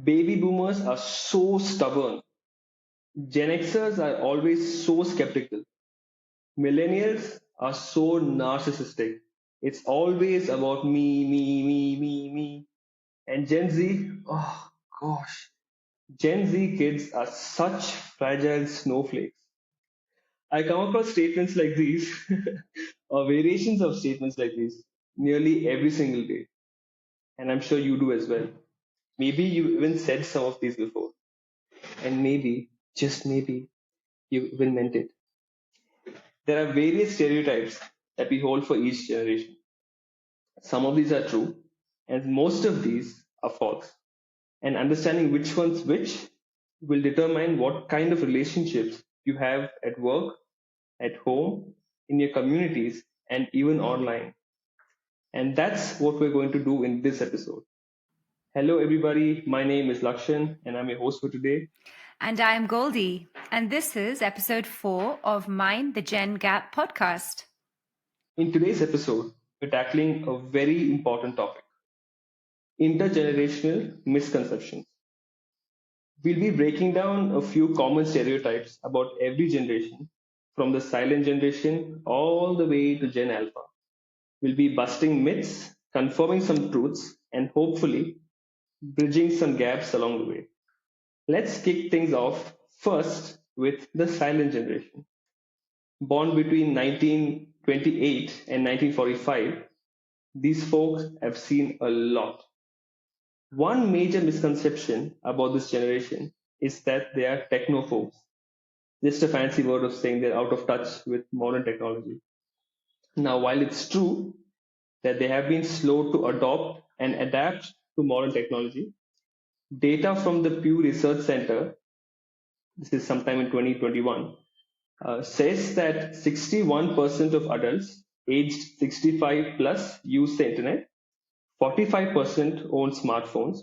Baby boomers are so stubborn. Gen Xers are always so skeptical. Millennials are so narcissistic. It's always about me, me, me, me, me. And Gen Z, oh gosh, Gen Z kids are such fragile snowflakes. I come across statements like these, or variations of statements like these, nearly every single day. And I'm sure you do as well. Maybe you even said some of these before. And maybe, just maybe, you even meant it. There are various stereotypes that we hold for each generation. Some of these are true, and most of these are false. And understanding which one's which will determine what kind of relationships you have at work, at home, in your communities, and even online. And that's what we're going to do in this episode. Hello, everybody. My name is Lakshan, and I'm your host for today. And I'm Goldie, and this is episode 4 of Mind the Gen Gap podcast. In today's episode, we're tackling a very important topic: intergenerational misconceptions. We'll be breaking down a few common stereotypes about every generation, from the silent generation all the way to Gen Alpha. We'll be busting myths, confirming some truths, and hopefully bridging some gaps along the way. Let's kick things off first with the silent generation. Born between 1928 and 1945, these folks have seen a lot. One major misconception about this generation is that they are technophobes, just a fancy word of saying they're out of touch with modern technology. Now, while it's true that they have been slow to adopt and adapt to modern technology, data from the Pew Research Center, this is sometime in 2021, says that 61% of adults aged 65 plus use the internet, 45% own smartphones,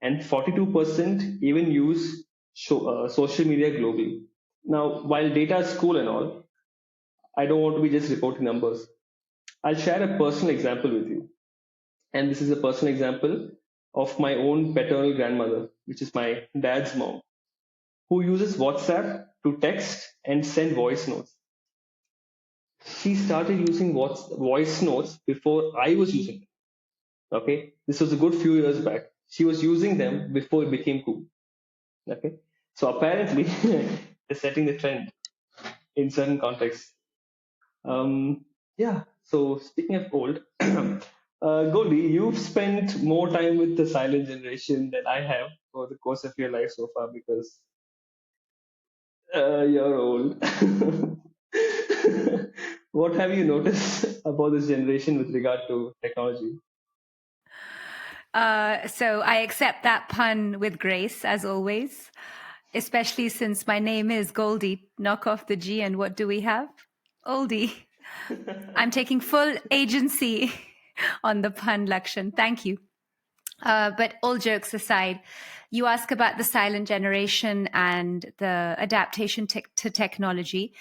and 42% even use social media globally. Now, while data is cool and all, I don't want to be just reporting numbers. I'll share a personal example with you. And this is a personal example of my own paternal grandmother, which is my dad's mom, who uses WhatsApp to text and send voice notes. She started using voice notes before I was using them. Okay, this was a good few years back. She was using them before it became cool. Okay, so apparently they're setting the trend in certain contexts. Yeah. So speaking of old, Goldie, you've spent more time with the silent generation than I have over the course of your life so far because you're old. What have you noticed about this generation with regard to technology? So I accept that pun with grace, as always, especially since my name is Goldie. Knock off the G, and what do we have? Oldie. I'm taking full agency on the pun, Lakshan. Thank you. But all jokes aside, you ask about the silent generation and the adaptation to technology.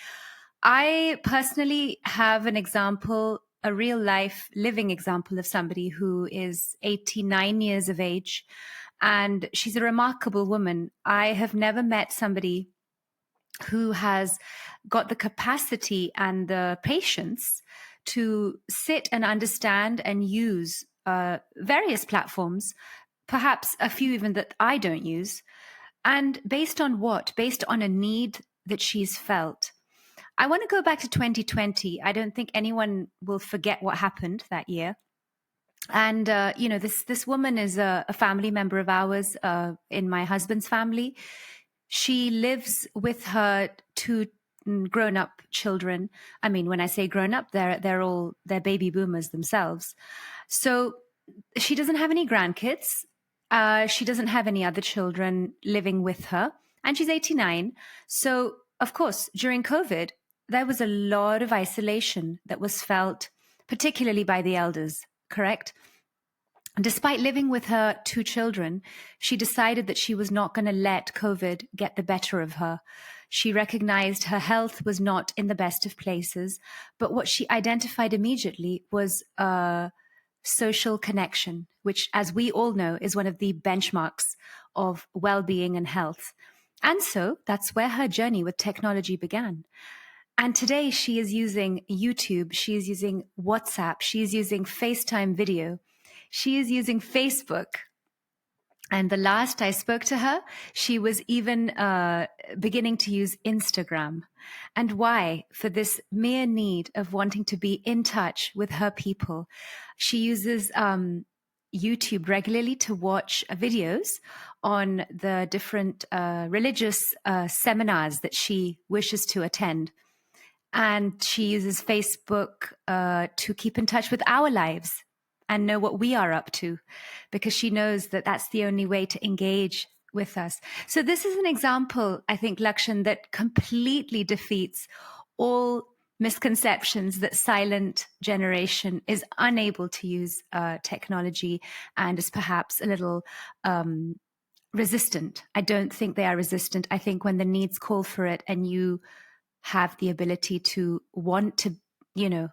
I personally have an example, a real life living example of somebody who is 89 years of age, and she's a remarkable woman. I have never met somebody who has got the capacity and the patience to sit and understand and use various platforms, perhaps a few even that I don't use. And based on what? Based on a need that she's felt. I want to go back to 2020. I don't think anyone will forget what happened that year. And this woman is a family member of ours in my husband's family. She lives with her two grown-up children. I mean, when I say grown-up, they're baby boomers themselves. So she doesn't have any grandkids. She doesn't have any other children living with her, and she's 89. So, of course, during COVID, there was a lot of isolation that was felt, particularly by the elders, correct? Despite living with her two children, she decided that she was not going to let COVID get the better of her. She recognized her health was not in the best of places, but what she identified immediately was social connection, which, as we all know, is one of the benchmarks of well-being and health. And so that's where her journey with technology began. And today she is using YouTube, she is using WhatsApp, she is using FaceTime video, she is using Facebook. And the last I spoke to her, she was even beginning to use Instagram. And why? For this mere need of wanting to be in touch with her people. She uses YouTube regularly to watch videos on the different religious seminars that she wishes to attend. And she uses Facebook to keep in touch with our lives and know what we are up to, because she knows that that's the only way to engage with us. So this is an example, I think, Lakshan, that completely defeats all misconceptions that silent generation is unable to use technology and is perhaps a little resistant. I don't think they are resistant. I think when the needs call for it and you have the ability to want to,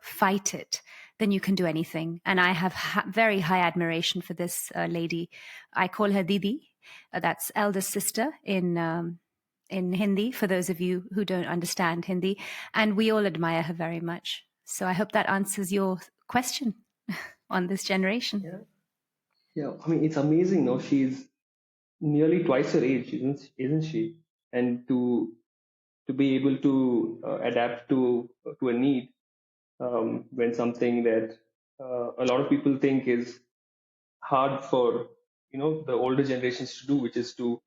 fight it, then you can do anything. And I have very high admiration for this lady. I call her Didi. That's eldest sister in Hindi, for those of you who don't understand Hindi. And we all admire her very much. So I hope that answers your question on this generation. Yeah. I mean, it's amazing. No, she's nearly twice her age, isn't she? And to be able to adapt to a need when something that a lot of people think is hard for the older generations to do, which is to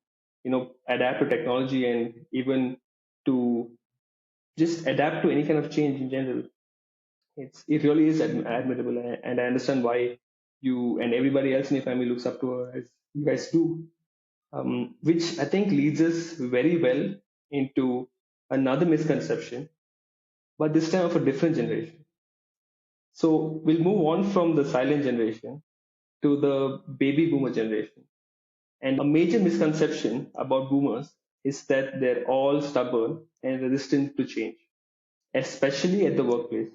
adapt to technology and even to just adapt to any kind of change in general. It really is admirable, and I understand why you and everybody else in your family looks up to her as you guys do. Which I think leads us very well into another misconception, but this time of a different generation. So we'll move on from the silent generation to the baby boomer generation. And a major misconception about boomers is that they're all stubborn and resistant to change, especially at the workplace.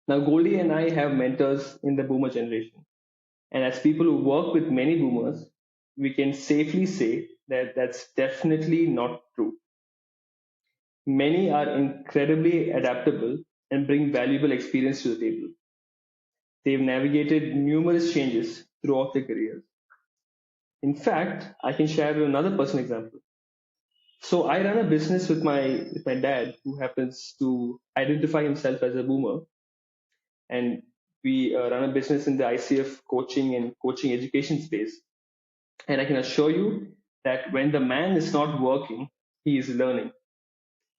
Now, Goldie and I have mentors in the boomer generation. And as people who work with many boomers, we can safely say that that's definitely not true. Many are incredibly adaptable and bring valuable experience to the table. They've navigated numerous changes throughout their careers. In fact, I can share another personal example. So I run a business with my dad, who happens to identify himself as a boomer, and we run a business in the ICF coaching and coaching education space. And I can assure you that when the man is not working, he is learning.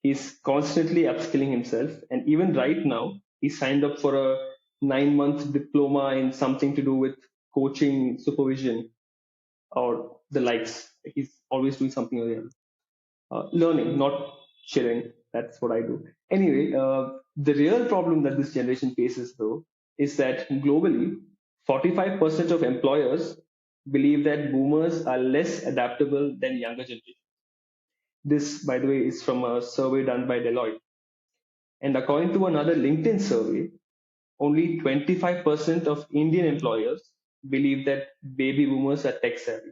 He's constantly upskilling himself, and even right now, he signed up for a 9-month diploma in something to do with coaching, supervision, or the likes. He's always doing something or the other. Learning, not chilling. That's what I do. Anyway, the real problem that this generation faces, though, is that globally, 45% of employers believe that boomers are less adaptable than younger generation. This, by the way, is from a survey done by Deloitte. And according to another LinkedIn survey, only 25% of Indian employers believe that baby boomers are tech savvy.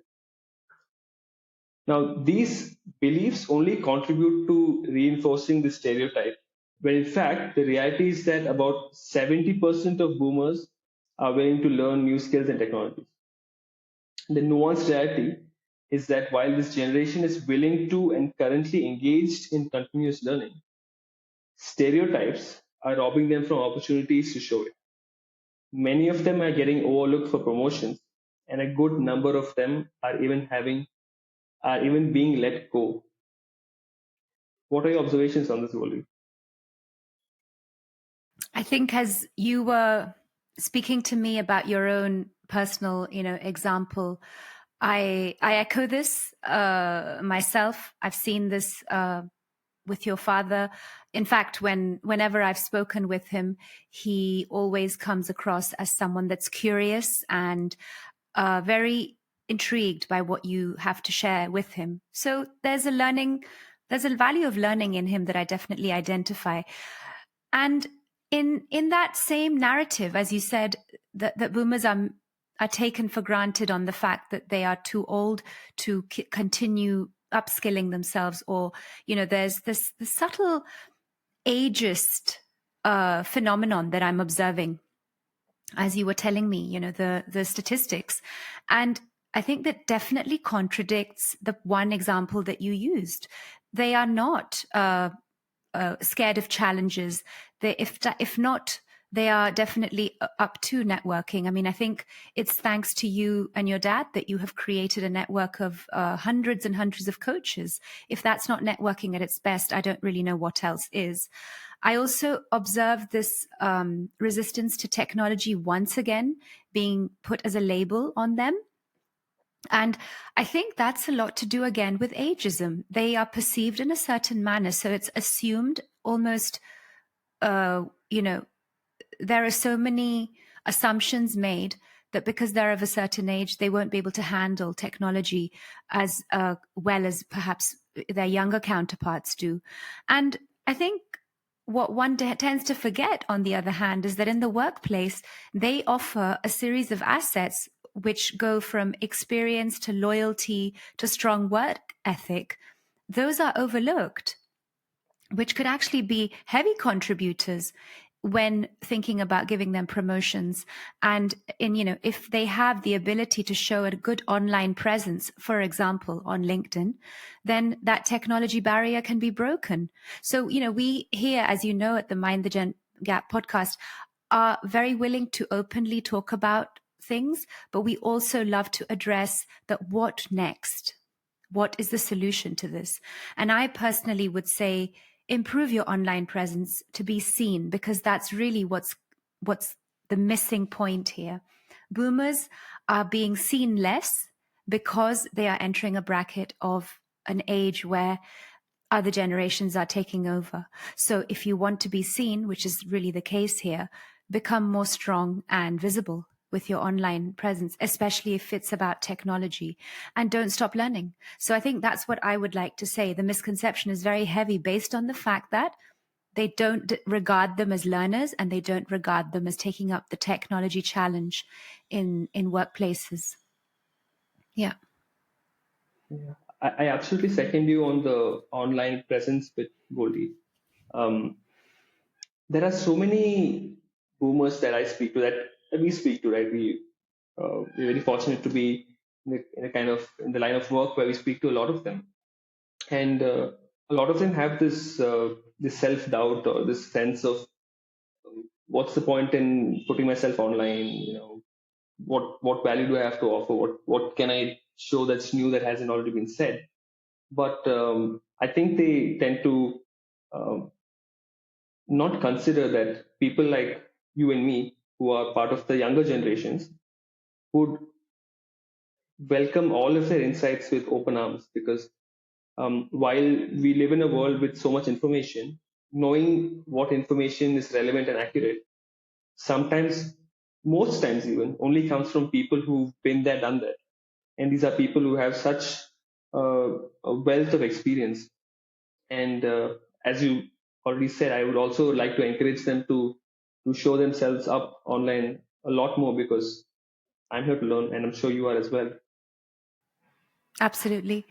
Now, these beliefs only contribute to reinforcing the stereotype, when in fact, the reality is that about 70% of boomers are willing to learn new skills and technologies. The nuanced reality is that while this generation is willing to and currently engaged in continuous learning, stereotypes are robbing them from opportunities to show it. Many of them are getting overlooked for promotions, and a good number of them are even being let go. What are your observations on this, Wally? I think as you were speaking to me about your own personal, example, I echo this myself. I've seen this with your father. In fact, whenever I've spoken with him, he always comes across as someone that's curious and very intrigued by what you have to share with him. So there's a value of learning in him that I definitely identify. And in that same narrative, as you said, that boomers are are taken for granted on the fact that they are too old to continue upskilling themselves, or there's this subtle ageist phenomenon that I'm observing as you were telling me, the statistics. And I think that definitely contradicts the one example that you used. They are not scared of challenges. If not, they are definitely up to networking. I mean, I think it's thanks to you and your dad that you have created a network of hundreds and hundreds of coaches. If that's not networking at its best, I don't really know what else is. I also observed this resistance to technology once again being put as a label on them. And I think that's a lot to do again with ageism. They are perceived in a certain manner. So it's assumed almost, there are so many assumptions made that because they're of a certain age, they won't be able to handle technology as well as perhaps their younger counterparts do. And I think what one tends to forget, on the other hand, is that in the workplace, they offer a series of assets which go from experience to loyalty to strong work ethic. Those are overlooked, which could actually be heavy contributors when thinking about giving them promotions. And if they have the ability to show a good online presence, for example on LinkedIn, then that technology barrier can be broken. So we here, as you know, at the Mind the Gap podcast, are very willing to openly talk about things, but we also love to address that what next. What is the solution to this? And I personally would say improve your online presence to be seen, because that's really what's the missing point here. Boomers are being seen less because they are entering a bracket of an age where other generations are taking over. So if you want to be seen, which is really the case here, become more strong and visible with your online presence, especially if it's about technology, and don't stop learning. So I think that's what I would like to say. The misconception is very heavy based on the fact that they don't regard them as learners, and they don't regard them as taking up the technology challenge in workplaces. Yeah. I absolutely second you on the online presence with Goldie. Um, there are so many boomers that I speak to, that we speak to, right? We're very fortunate to be in the line of work where we speak to a lot of them, and a lot of them have this self doubt, or this sense of what's the point in putting myself online? What value do I have to offer? What can I show that's new that hasn't already been said? But I think they tend to um, not consider that people like you and me, who are part of the younger generations, would welcome all of their insights with open arms. Because while we live in a world with so much information, knowing what information is relevant and accurate sometimes, most times even, only comes from people who've been there, done that. And these are people who have such a wealth of experience. And as you already said, I would also like to encourage them to show themselves up online a lot more, because I'm here to learn, and I'm sure you are as well. Absolutely.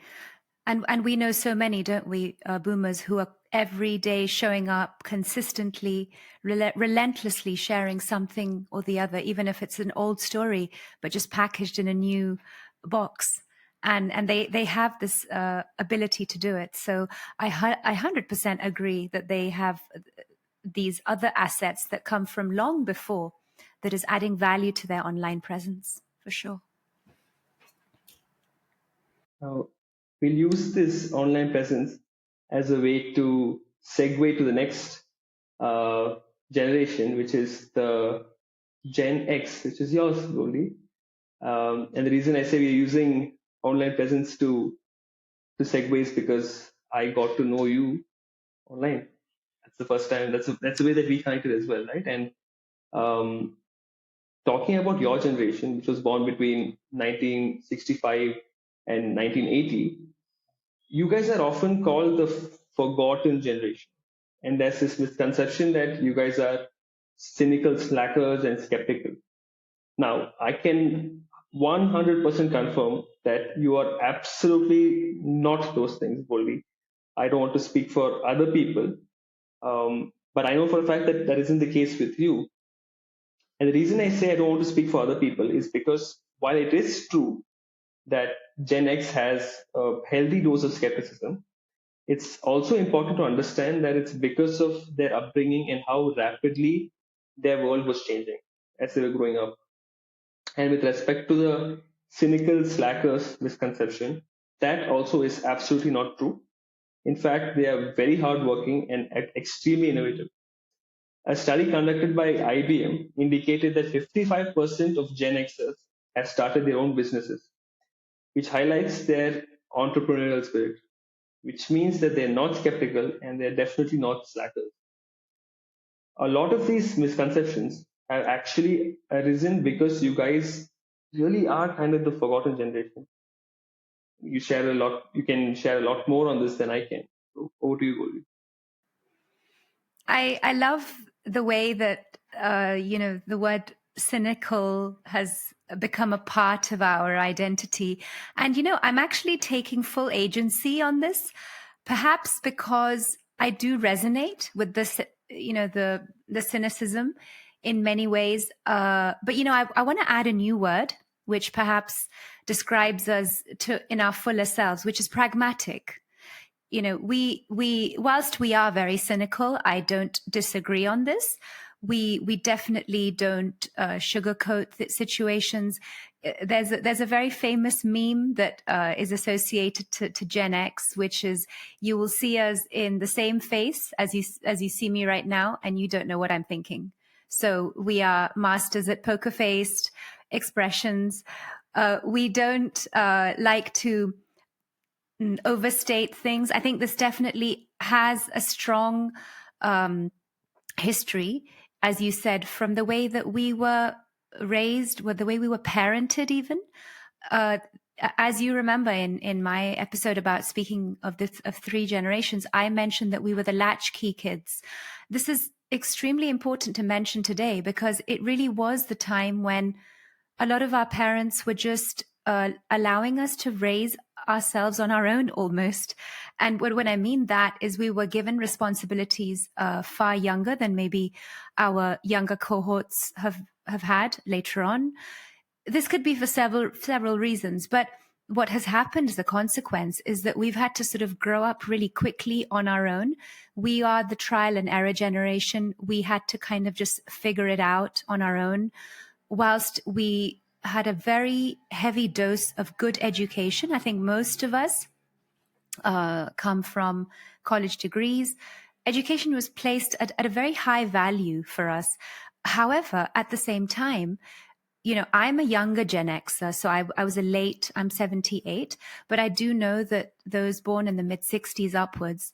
And we know so many, don't we, boomers who are every day showing up consistently, relentlessly sharing something or the other, even if it's an old story, but just packaged in a new box. And they have this ability to do it. So I 100% agree that they have these other assets that come from long before, that is adding value to their online presence, for sure. Now, we'll use this online presence as a way to segue to the next uh, generation, which is the Gen X, which is yours, Goldie. And the reason I say we're using online presence to segue is because I got to know you online. That's the first time. That's the way that we connected as well, right? And um, talking about your generation, which was born between 1965 and 1980, you guys are often called the forgotten generation. And there's this misconception that you guys are cynical slackers and skeptical. Now, I can 100% confirm that you are absolutely not those things, Goldie. I don't want to speak for other people, but I know for a fact that that isn't the case with you. And the reason I say I don't want to speak for other people is because while it is true that Gen X has a healthy dose of skepticism, it's also important to understand that it's because of their upbringing and how rapidly their world was changing as they were growing up. And with respect to the cynical slackers misconception, that also is absolutely not true. In fact, they are very hardworking and extremely innovative. A study conducted by IBM indicated that 55% of Gen Xers have started their own businesses, which highlights their entrepreneurial spirit, which means that they're not skeptical and they're definitely not slackers. A lot of these misconceptions have actually arisen because you guys really are kind of the forgotten generation. You can share a lot more on this than I can. So over to you, Goldie. I love the way that the word cynical has become a part of our identity. And I'm actually taking full agency on this, perhaps because I do resonate with this, the cynicism in many ways. But I want to add a new word which perhaps describes us to in our fuller selves, which is pragmatic. We whilst we are very cynical, I don't disagree on this. We definitely don't sugarcoat the situations. There's a very famous meme that is associated to Gen X, which is, you will see us in the same face as you see me right now, and you don't know what I'm thinking. So we are masters at poker faced expressions. We don't like to overstate things. I think this definitely has a strong history, as you said, from the way that we were raised, or the way we were parented, even. Uh, as you remember in my episode about speaking of three generations, I mentioned that we were the latchkey kids. This is extremely important to mention today because it really was the time when a lot of our parents were just allowing us to raise ourselves on our own almost. And when I mean that is we were given responsibilities far younger than maybe our younger cohorts have had later on. This could be for several reasons, but what has happened as a consequence is that we've had to sort of grow up really quickly on our own. We are the trial and error generation. We had to kind of just figure it out on our own, whilst we had a very heavy dose of good education. I think most of us come from college degrees. Education was placed at a very high value for us. However, at the same time, I'm a younger Gen Xer, so I was I'm 78, but I do know that those born in the mid 60s upwards,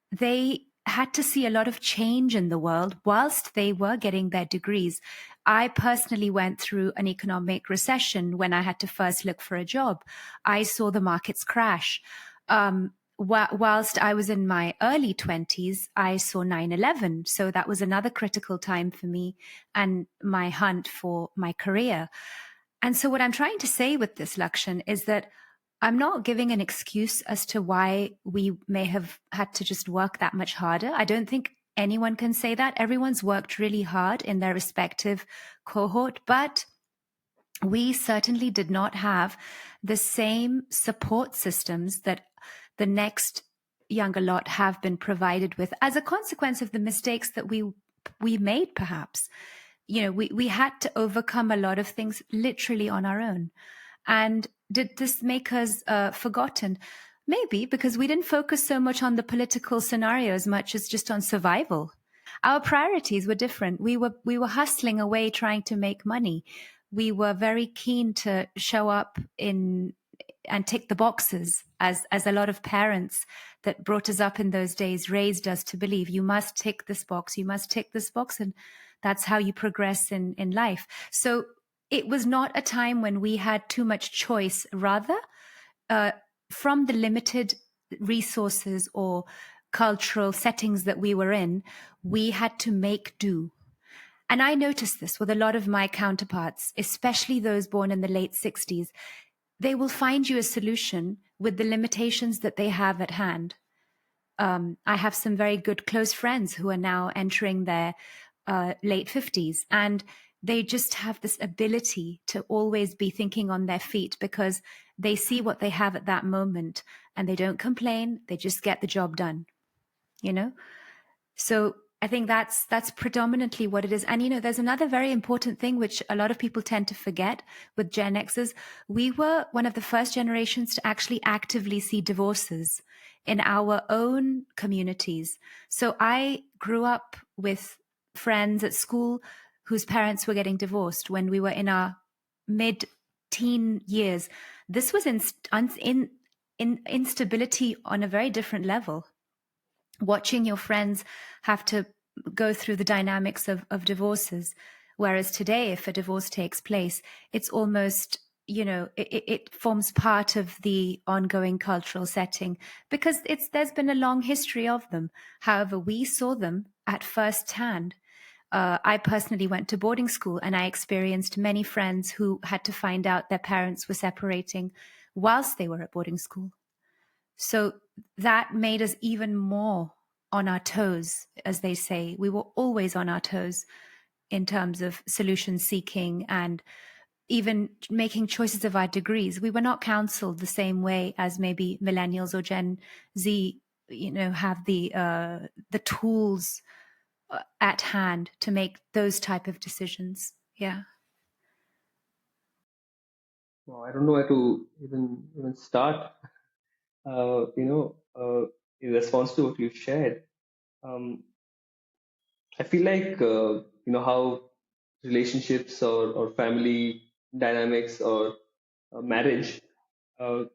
they had to see a lot of change in the world whilst they were getting their degrees. I personally went through an economic recession when I had to first look for a job. I saw the markets crash. Whilst I was in my early 20s, I saw 9/11. So that was another critical time for me and my hunt for my career. And so what I'm trying to say with this, Lakshan, is that I'm not giving an excuse as to why we may have had to just work that much harder. I don't think anyone can say that. Everyone's worked really hard in their respective cohort, but we certainly did not have the same support systems that the next younger lot have been provided with as a consequence of the mistakes that we made, perhaps. We had to overcome a lot of things literally on our own. And did this make us forgotten? Maybe, because we didn't focus so much on the political scenario as much as just on survival. Our priorities were different. We were hustling away trying to make money. We were very keen to show up in and tick the boxes, as a lot of parents that brought us up in those days raised us to believe. You must tick this box, you must tick this box, and that's how you progress in life. So it was not a time when we had too much choice. Rather, from the limited resources or cultural settings that we were in, we had to make do. And I noticed this with a lot of my counterparts, especially those born in the late 60s. They will find you a solution with the limitations that they have at hand. I have some very good close friends who are now entering their late 50s, and they just have this ability to always be thinking on their feet because they see what they have at that moment and they don't complain. They just get the job done, you know? So I think that's predominantly what it is. And there's another very important thing which a lot of people tend to forget with Gen X's. We were one of the first generations to actually actively see divorces in our own communities. So I grew up with friends at school whose parents were getting divorced when we were in our mid-teen years. This was instability on a very different level. Watching your friends have to go through the dynamics of divorces. Whereas today, if a divorce takes place, it's almost, it forms part of the ongoing cultural setting because there's been a long history of them. However, we saw them at first hand. I personally went to boarding school and I experienced many friends who had to find out their parents were separating whilst they were at boarding school. So that made us even more on our toes, as they say. We were always on our toes in terms of solution seeking and even making choices of our degrees. We were not counseled the same way as maybe millennials or Gen Z, have the tools at hand to make those type of decisions. Yeah. Well, I don't know where to even start. In response to what you shared, um, I feel like how relationships or family dynamics or marriage uh,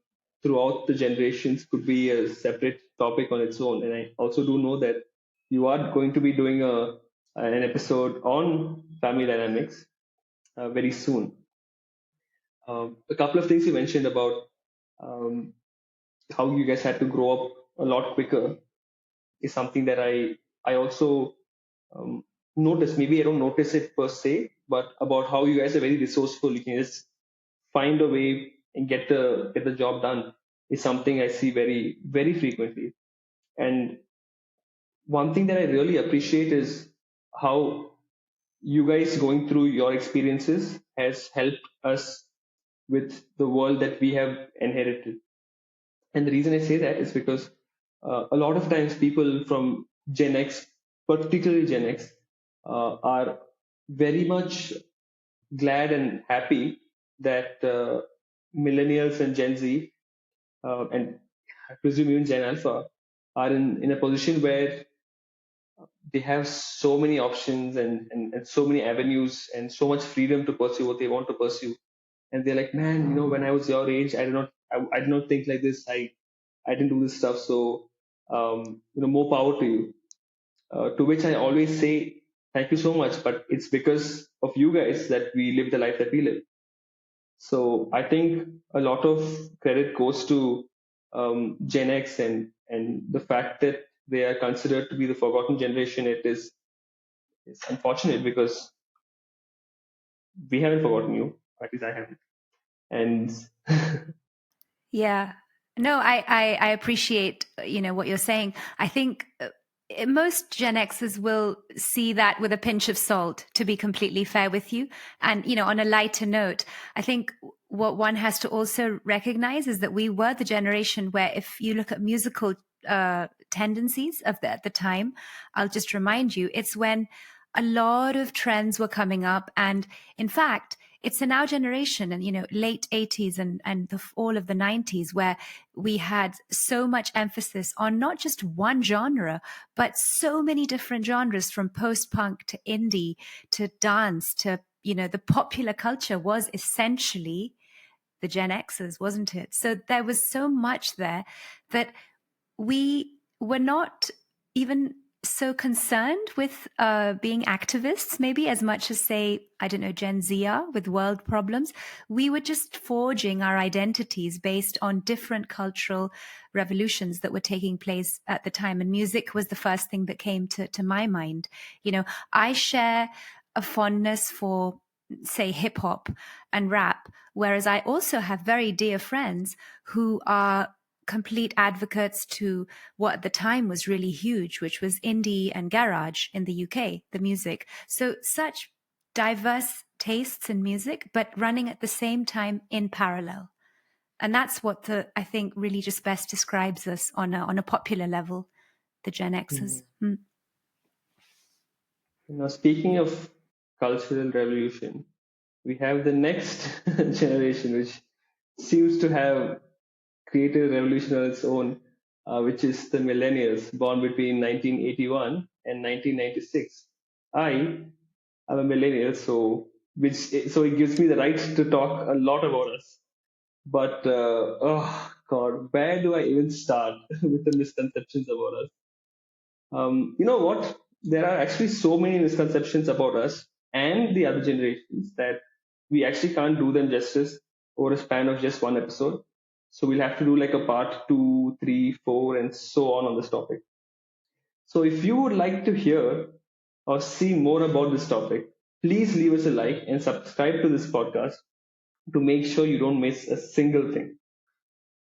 throughout the generations could be a separate topic on its own. And I also do know that you are going to be doing an episode on family dynamics very soon. A couple of things you mentioned about um, how you guys had to grow up a lot quicker is something that I also um, notice. Maybe I don't notice it per se, but about how you guys are very resourceful. You can just find a way and get the job done is something I see very very frequently. And one thing that I really appreciate is how you guys going through your experiences has helped us with the world that we have inherited. And the reason I say that is because a lot of times people from Gen X, particularly Gen X, are very much glad and happy that millennials and Gen Z, and I presume even Gen Alpha, are in a position where they have so many options and so many avenues and so much freedom to pursue what they want to pursue. And they're like, man, when I was your age, I did not think like this. I didn't do this stuff. So, more power to you. To which I always say, thank you so much. But it's because of you guys that we live the life that we live. So I think a lot of credit goes to Gen X and the fact that they are considered to be the forgotten generation. It's unfortunate because we haven't forgotten you. At least I haven't. And Yeah. No, I appreciate, what you're saying. I think most Gen Xers will see that with a pinch of salt, to be completely fair with you. And, on a lighter note, I think what one has to also recognize is that we were the generation where if you look at musical tendencies at the time, I'll just remind you, it's when a lot of trends were coming up. And in fact, it's in our generation and late 80s and all of the 90s where we had so much emphasis on not just one genre but so many different genres, from post-punk to indie to dance to the popular culture was essentially the Gen X's, wasn't it? So there was so much there that we were not even so concerned with being activists, maybe as much as, say, I don't know, Gen Z are with world problems. We were just forging our identities based on different cultural revolutions that were taking place at the time. And music was the first thing that came to my mind. I share a fondness for, say, hip hop and rap, whereas I also have very dear friends who are complete advocates to what at the time was really huge, which was indie and garage in the UK, the music. So such diverse tastes in music, but running at the same time in parallel. And that's what I think really just best describes us on a popular level, the Gen Xers. Mm. Speaking of cultural revolution, we have the next generation, which seems to have created a revolution on its own, which is the millennials, born between 1981 and 1996. I am a millennial, so it gives me the right to talk a lot about us. But oh God, where do I even start with the misconceptions about us? You know what? There are actually so many misconceptions about us and the other generations that we actually can't do them justice over a span of just one episode. So we'll have to do like a part two, three, four, and so on this topic. So if you would like to hear or see more about this topic, please leave us a like and subscribe to this podcast to make sure you don't miss a single thing.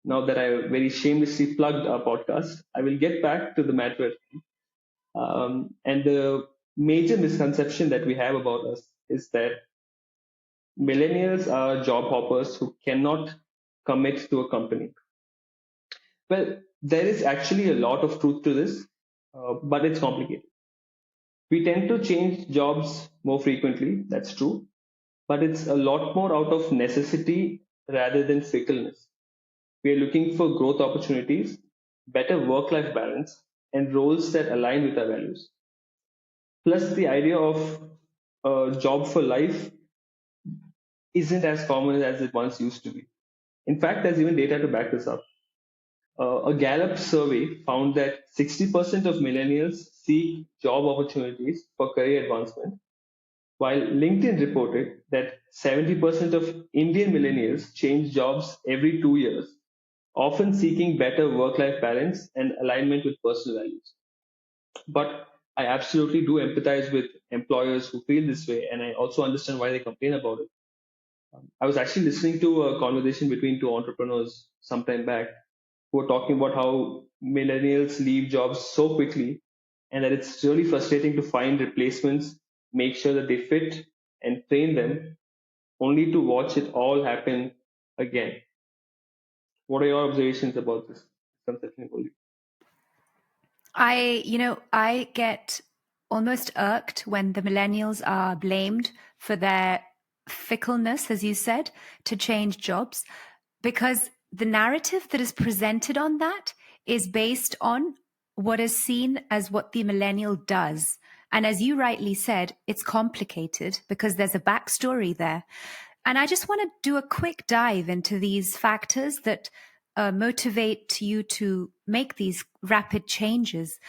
Now that I very shamelessly plugged our podcast, I will get back to the matter. And the major misconception that we have about us is that millennials are job hoppers who cannot commit to a company. Well, there is actually a lot of truth to this, but it's complicated. We tend to change jobs more frequently, that's true, but it's a lot more out of necessity rather than fickleness. We are looking for growth opportunities, better work life balance, and roles that align with our values. Plus, the idea of a job for life isn't as common as it once used to be. In fact, there's even data to back this up. A Gallup survey found that 60% of millennials seek job opportunities for career advancement, while LinkedIn reported that 70% of Indian millennials change jobs every 2 years, often seeking better work life balance and alignment with personal values. But I absolutely do empathize with employers who feel this way, and I also understand why they complain about it. I was actually listening to a conversation between two entrepreneurs sometime back who were talking about how millennials leave jobs so quickly and that it's really frustrating to find replacements, make sure that they fit and train them, only to watch it all happen again. What are your observations about this conception, Goldie? I get almost irked when the millennials are blamed for their fickleness, as you said, to change jobs, because the narrative that is presented on that is based on what is seen as what the millennial does. And as you rightly said, it's complicated because there's a backstory there. And I just want to do a quick dive into these factors that motivate you to make these rapid changes.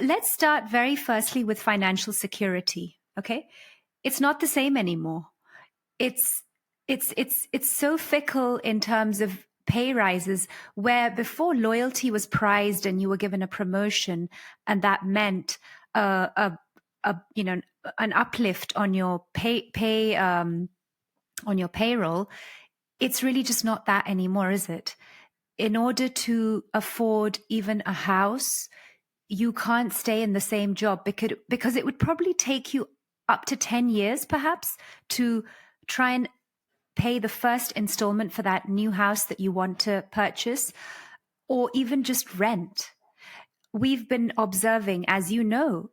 Let's start very firstly with financial security. Okay. It's not the same anymore. It's it's so fickle in terms of pay rises, where before loyalty was prized and you were given a promotion and that meant a an uplift on your pay on your payroll. It's really just not that anymore, is it? In order to afford even a house, you can't stay in the same job because it would probably take you up to 10 years perhaps to try and pay the first installment for that new house that you want to purchase, or even just rent. We've been observing, as you know,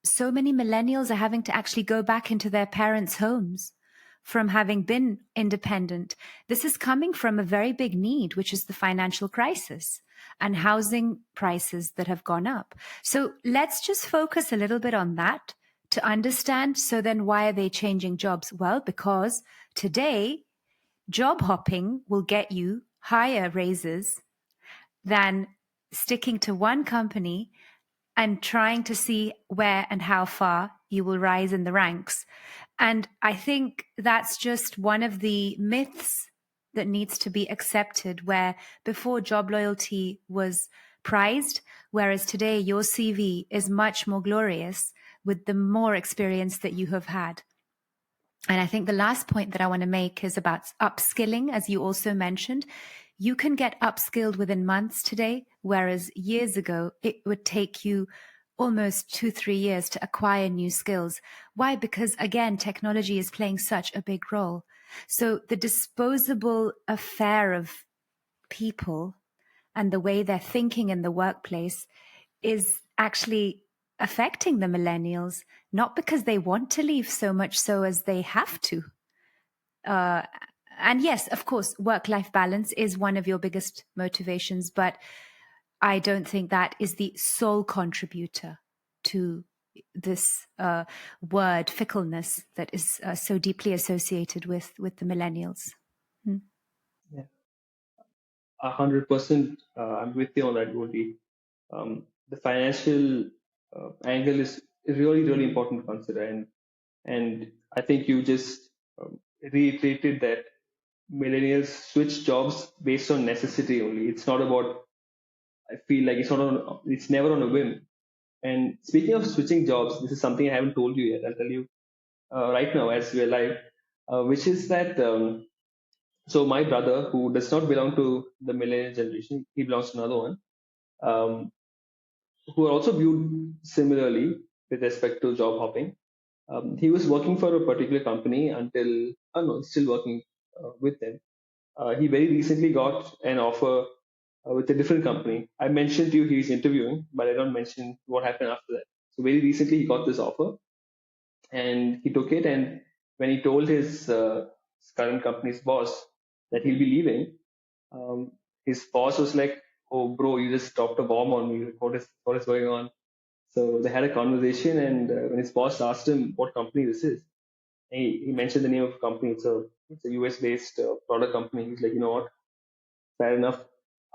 so many millennials are having to actually go back into their parents' homes from having been independent. This is coming from a very big need, which is the financial crisis and housing prices that have gone up. So let's just focus a little bit on that to understand. So then why are they changing jobs? Well, because today job hopping will get you higher raises than sticking to one company and trying to see where and how far you will rise in the ranks. And I think that's just one of the myths that needs to be accepted, where before job loyalty was prized, whereas today your CV is much more glorious with the more experience that you have had. And I think the last point that I want to make is about upskilling, as you also mentioned. You can get upskilled within months today, whereas years ago, it would take you almost 2-3 years to acquire new skills. Why? Because again, technology is playing such a big role. So the disposable affair of people and the way they're thinking in the workplace is actually affecting the millennials, not because they want to leave so much so as they have to. And yes, of course, work-life balance is one of your biggest motivations, but I don't think that is the sole contributor to this word fickleness that is so deeply associated with the millennials. Hmm. Yeah, 100%. I'm with you on that, Goldie. The financial angle is really, really important to consider, and I think you just reiterated that millennials switch jobs based on necessity only. It's not about. I feel like it's not on. It's never on a whim. And speaking of switching jobs, this is something I haven't told you yet. I'll tell you right now as we're live, which is that. So my brother, who does not belong to the millennial generation, he belongs to another one, um, who are also viewed similarly with respect to job hopping. He was working for a particular company until, oh no, he's still working with them. He very recently got an offer with a different company. I mentioned to you he's interviewing, but I don't mention what happened after that. So very recently he got this offer and he took it. And when he told his current company's boss that he'll be leaving, um, his boss was like, "Oh, bro, you just dropped a bomb on me. Like, what is going on?" So they had a conversation, and when his boss asked him what company this is, he mentioned the name of the company. It's a US based product company. He's like, you know what? Fair enough.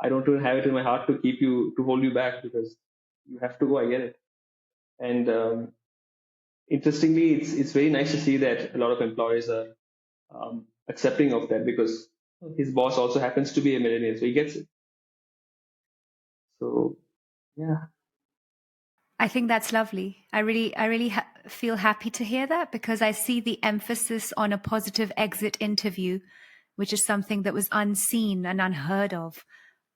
I don't even have it in my heart to hold you back because you have to go. I get it. And interestingly, it's very nice to see that a lot of employers are accepting of that because his boss also happens to be a millennial, so he gets it. So yeah. I think that's lovely. I really feel happy to hear that because I see the emphasis on a positive exit interview, which is something that was unseen and unheard of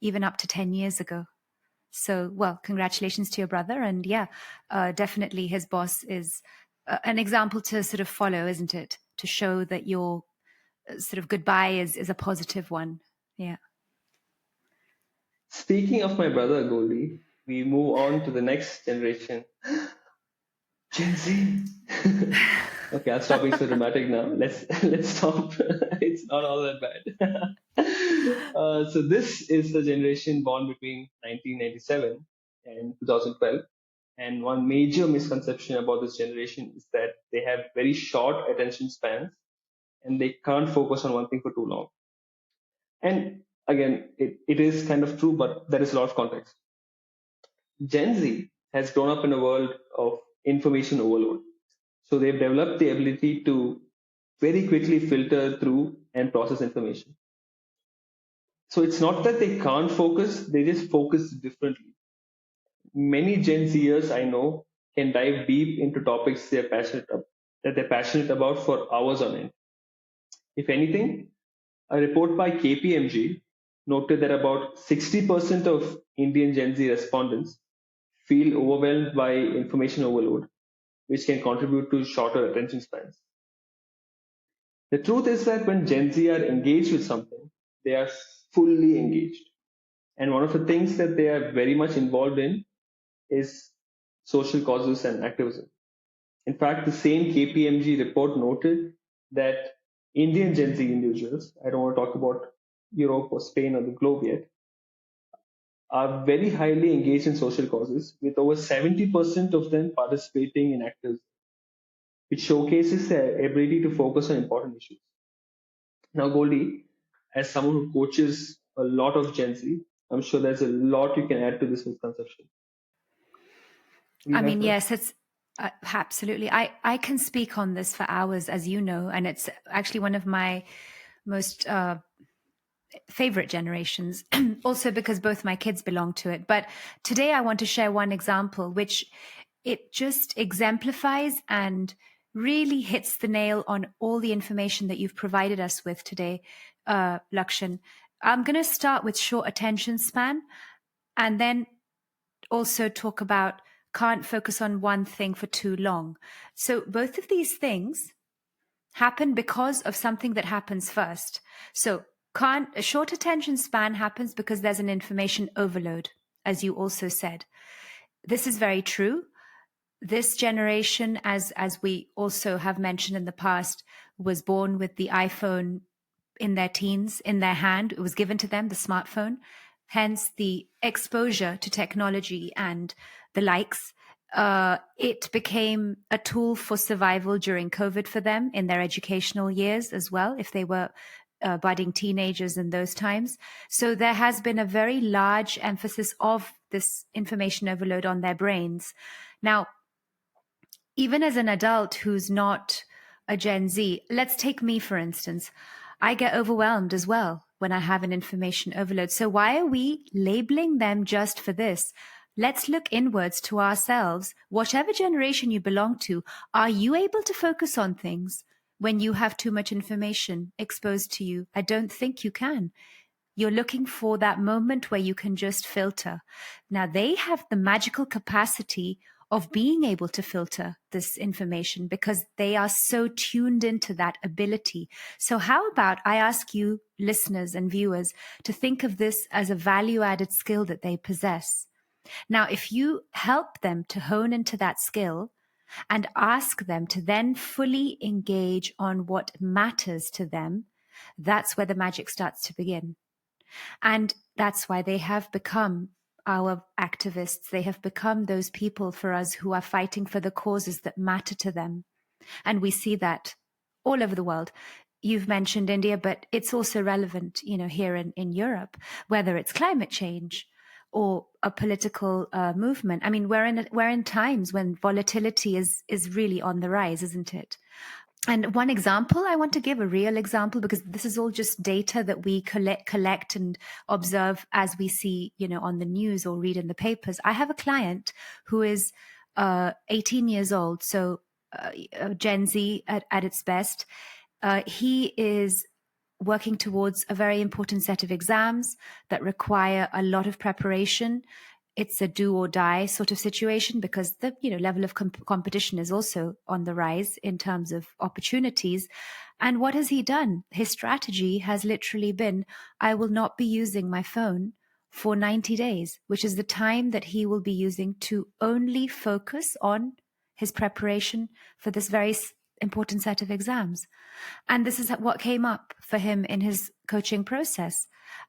even up to 10 years ago. So, well, congratulations to your brother. And yeah, definitely his boss is an example to sort of follow, isn't it? To show that your sort of goodbye is a positive one. Yeah. Speaking of my brother Goldie, we move on to the next generation, Gen Z. Okay, I'll stop being so dramatic now. Let's stop. It's not all that bad. So this is the generation born between 1997 and 2012. And one major misconception about this generation is that they have very short attention spans and they can't focus on one thing for too long. And again, it is kind of true, but there is a lot of context. Gen Z has grown up in a world of information overload. So they've developed the ability to very quickly filter through and process information. So it's not that they can't focus, they just focus differently. Many Gen Zers I know can dive deep into topics that they're passionate about for hours on end. If anything, a report by KPMG noted that about 60% of Indian Gen Z respondents feel overwhelmed by information overload, which can contribute to shorter attention spans. The truth is that when Gen Z are engaged with something, they are fully engaged. And one of the things that they are very much involved in is social causes and activism. In fact, the same KPMG report noted that Indian Gen Z individuals, I don't want to talk about Europe or Spain or the globe yet, are very highly engaged in social causes, with over 70% of them participating in activism, which showcases their ability to focus on important issues. Now, Goldie, as someone who coaches a lot of Gen Z, I'm sure there's a lot you can add to this misconception. We I have mean, her. yes, it's absolutely. I can speak on this for hours, as you know, and it's actually one of my most favorite generations, also because both my kids belong to it. But today I want to share one example, which it just exemplifies and really hits the nail on all the information that you've provided us with today, Lakshan. I'm going to start with short attention span and then also talk about can't focus on one thing for too long. So both of these things happen because of something that happens first. So a short attention span happens because there's an information overload, as you also said. This is very true. This generation, as we also have mentioned in the past, was born with the iPhone in their teens, in their hand. It was given to them, the smartphone. Hence, the exposure to technology and the likes. It became a tool for survival during COVID for them in their educational years as well, if they were budding teenagers in those times. So there has been a very large emphasis of this information overload on their brains. Now, even as an adult who's not a Gen Z, let's take me, for instance. I get overwhelmed as well when I have an information overload. So why are we labeling them just for this? Let's look inwards to ourselves. Whatever generation you belong to, are you able to focus on things when you have too much information exposed to you? I don't think you can. You're looking for that moment where you can just filter. Now, they have the magical capacity of being able to filter this information because they are so tuned into that ability. So how about I ask you, listeners and viewers, to think of this as a value-added skill that they possess. Now, if you help them to hone into that skill and ask them to then fully engage on what matters to them, that's where the magic starts to begin. And that's why they have become our activists. They have become those people for us who are fighting for the causes that matter to them. And we see that all over the world. You've mentioned India, but it's also relevant, here in Europe, whether it's climate change or a political movement. I mean, we're in times when volatility is really on the rise, isn't it? And one example I want to give, a real example, because this is all just data that we collect and observe as we see, on the news or read in the papers. I have a client who is 18 years old, so Gen Z at its best. He is working towards a very important set of exams that require a lot of preparation. It's a do or die sort of situation because the level of competition is also on the rise in terms of opportunities. And what has he done? His strategy has literally been, I will not be using my phone for 90 days, which is the time that he will be using to only focus on his preparation for this very important set of exams. And this is what came up for him in his coaching process,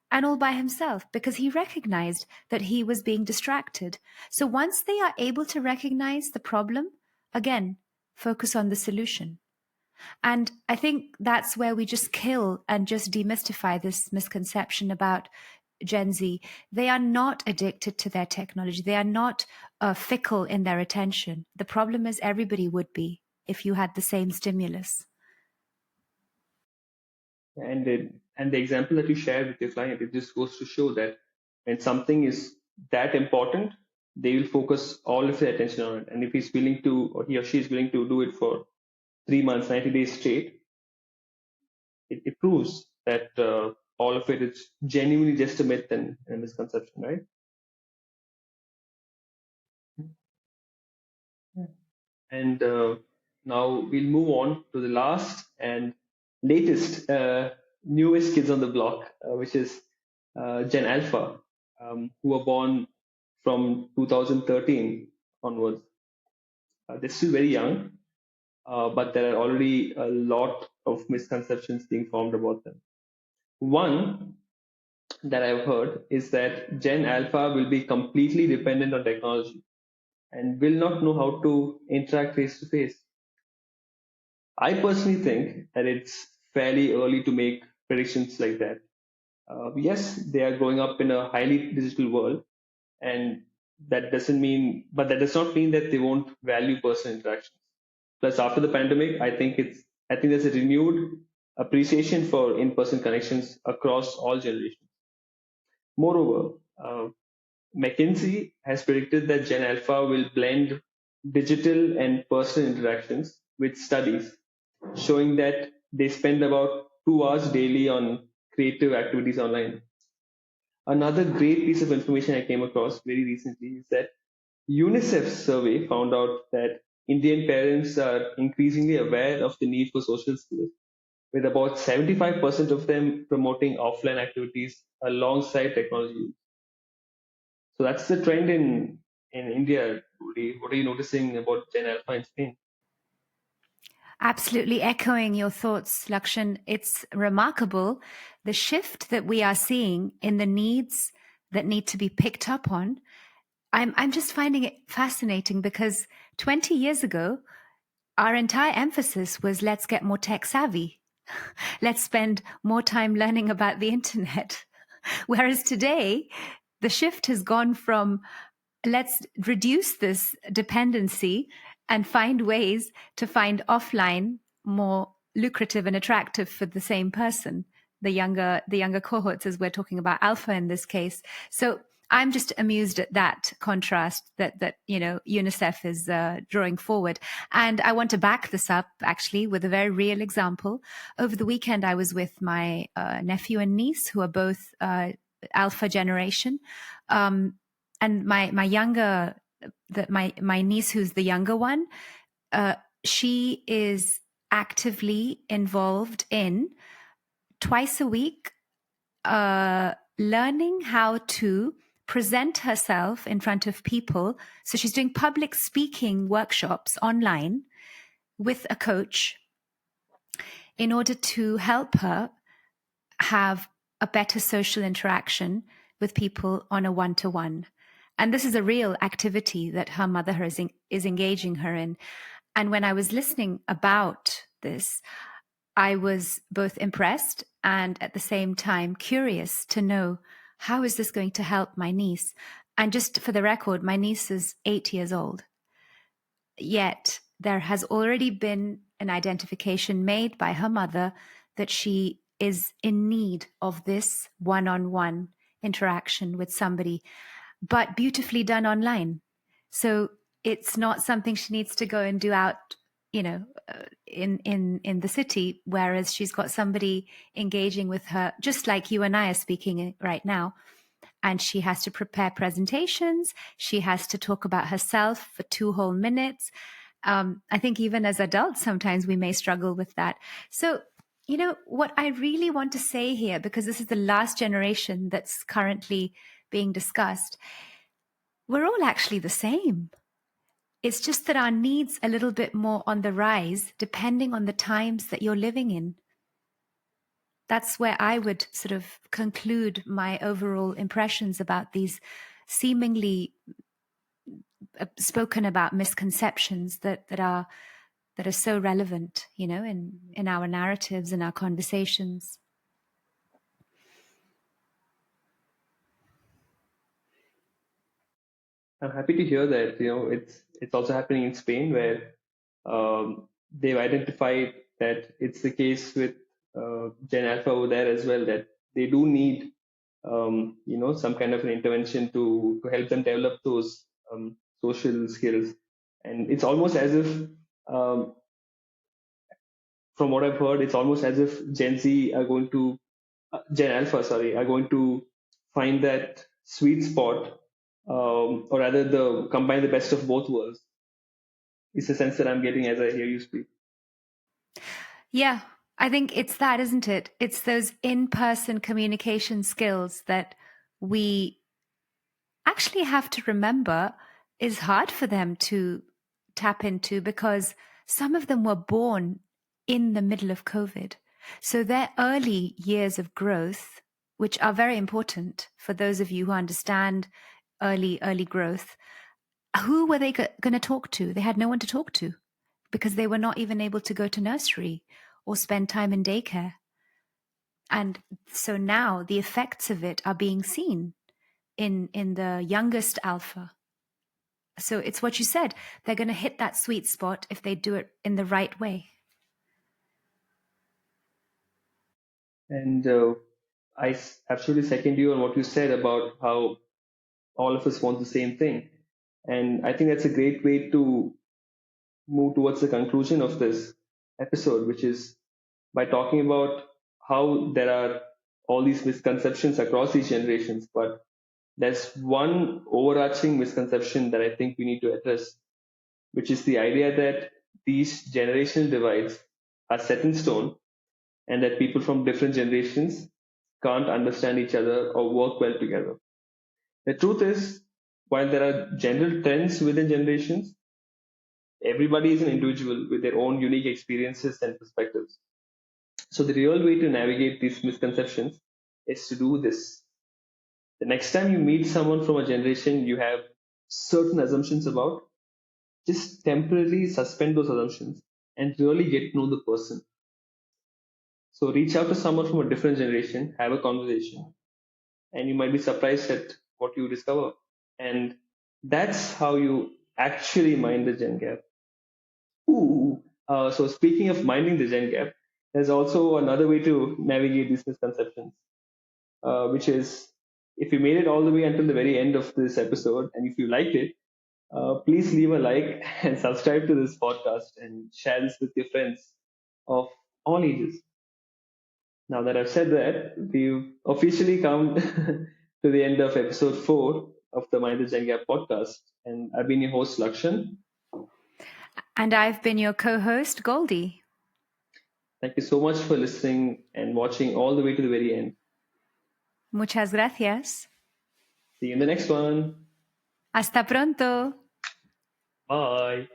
and all by himself, because he recognized that he was being distracted. So once they are able to recognize the problem, again, focus on the solution. And I think that's where we just kill and just demystify this misconception about Gen Z. They are not addicted to their technology. They are not fickle in their attention. The problem is everybody would be if you had the same stimulus. And the example that you shared with your client, it just goes to show that when something is that important, they will focus all of their attention on it. And if he's willing to, or he or she is willing to do it for 3 months, 90 days straight, it proves that all of it is genuinely just a myth and a misconception, right? And now we'll move on to the last and latest, newest kids on the block, which is Gen Alpha, who were born from 2013 onwards. They're still very young, but there are already a lot of misconceptions being formed about them. One that I've heard is that Gen Alpha will be completely dependent on technology and will not know how to interact face to face. I personally think that it's fairly early to make predictions like that. Yes, they are growing up in a highly digital world, and but that does not mean that they won't value personal interactions. Plus, after the pandemic, I think there's a renewed appreciation for in-person connections across all generations. Moreover, McKinsey has predicted that Gen Alpha will blend digital and personal interactions with studies showing that they spend about 2 hours daily on creative activities online. Another great piece of information I came across very recently is that UNICEF's survey found out that Indian parents are increasingly aware of the need for social skills, with about 75% of them promoting offline activities alongside technology. So that's the trend in India. Rudy. What are you noticing about Gen Alpha in Spain? Absolutely echoing your thoughts, Lakshan. It's remarkable the shift that we are seeing in the needs that need to be picked up on. I'm just finding it fascinating because 20 years ago, our entire emphasis was let's get more tech savvy. Let's spend more time learning about the internet. Whereas today, the shift has gone from let's reduce this dependency and find ways to find offline more lucrative and attractive for the same person, the younger cohorts, as we're talking about alpha in this case. So I'm just amused at that contrast that UNICEF is drawing forward. And I want to back this up actually with a very real example. Over the weekend, I was with my nephew and niece, who are both alpha generation. And my younger my niece, who's the younger one, she is actively involved in twice a week learning how to present herself in front of people. So she's doing public speaking workshops online with a coach in order to help her have a better social interaction with people on a one-to-one. And this is a real activity that her mother is engaging her in. And when I was listening about this, I was both impressed and at the same time curious to know, how is this going to help my niece? And just for the record, my niece is 8 years old. Yet there has already been an identification made by her mother that she is in need of this one-on-one interaction with somebody, but beautifully done online. So it's not something she needs to go and do out, in the city, whereas she's got somebody engaging with her, just like you and I are speaking right now. And she has to prepare presentations. She has to talk about herself for 2 whole minutes. I think even as adults, sometimes we may struggle with that. So, what I really want to say here, because this is the last generation that's currently being discussed, we're all actually the same. It's just that our needs a little bit more on the rise, depending on the times that you're living in. That's where I would sort of conclude my overall impressions about these seemingly spoken about misconceptions that are so relevant, in our narratives and our conversations. I'm happy to hear that. It's also happening in Spain where they've identified that it's the case with Gen Alpha over there as well, that they do need some kind of an intervention to help them develop those social skills. And it's almost as if, um, from what I've heard, it's almost as if Gen Alpha, sorry, are going to find that sweet spot, or rather, the combine the best of both worlds. Is the sense that I'm getting as I hear you speak. Yeah, I think it's that, isn't it? It's those in-person communication skills that we actually have to remember is hard for them to tap into, because some of them were born in the middle of COVID. So their early years of growth, which are very important for those of you who understand early growth, who were they going to talk to? They had no one to talk to because they were not even able to go to nursery or spend time in daycare. And so now the effects of it are being seen in the youngest alpha. So it's what you said. They're going to hit that sweet spot if they do it in the right way. And absolutely second you on what you said about how all of us want the same thing. And I think that's a great way to move towards the conclusion of this episode, which is by talking about how there are all these misconceptions across these generations. But there's one overarching misconception that I think we need to address, which is the idea that these generational divides are set in stone and that people from different generations can't understand each other or work well together. The truth is, while there are general trends within generations, everybody is an individual with their own unique experiences and perspectives. So, the real way to navigate these misconceptions is to do this. The next time you meet someone from a generation you have certain assumptions about, just temporarily suspend those assumptions and really get to know the person. So, reach out to someone from a different generation, have a conversation, and you might be surprised at what you discover. And that's how you actually mind the Gen Gap. Ooh. So speaking of minding the Gen Gap, there's also another way to navigate these misconceptions, which is if you made it all the way until the very end of this episode, and if you liked it, please leave a like and subscribe to this podcast and share this with your friends of all ages. Now that I've said that, we've officially come to the end of episode 4 of the Mind the Gen Gap podcast. And I've been your host, Lakshan. And I've been your co host, Goldie. Thank you so much for listening and watching all the way to the very end. Muchas gracias. See you in the next one. Hasta pronto. Bye.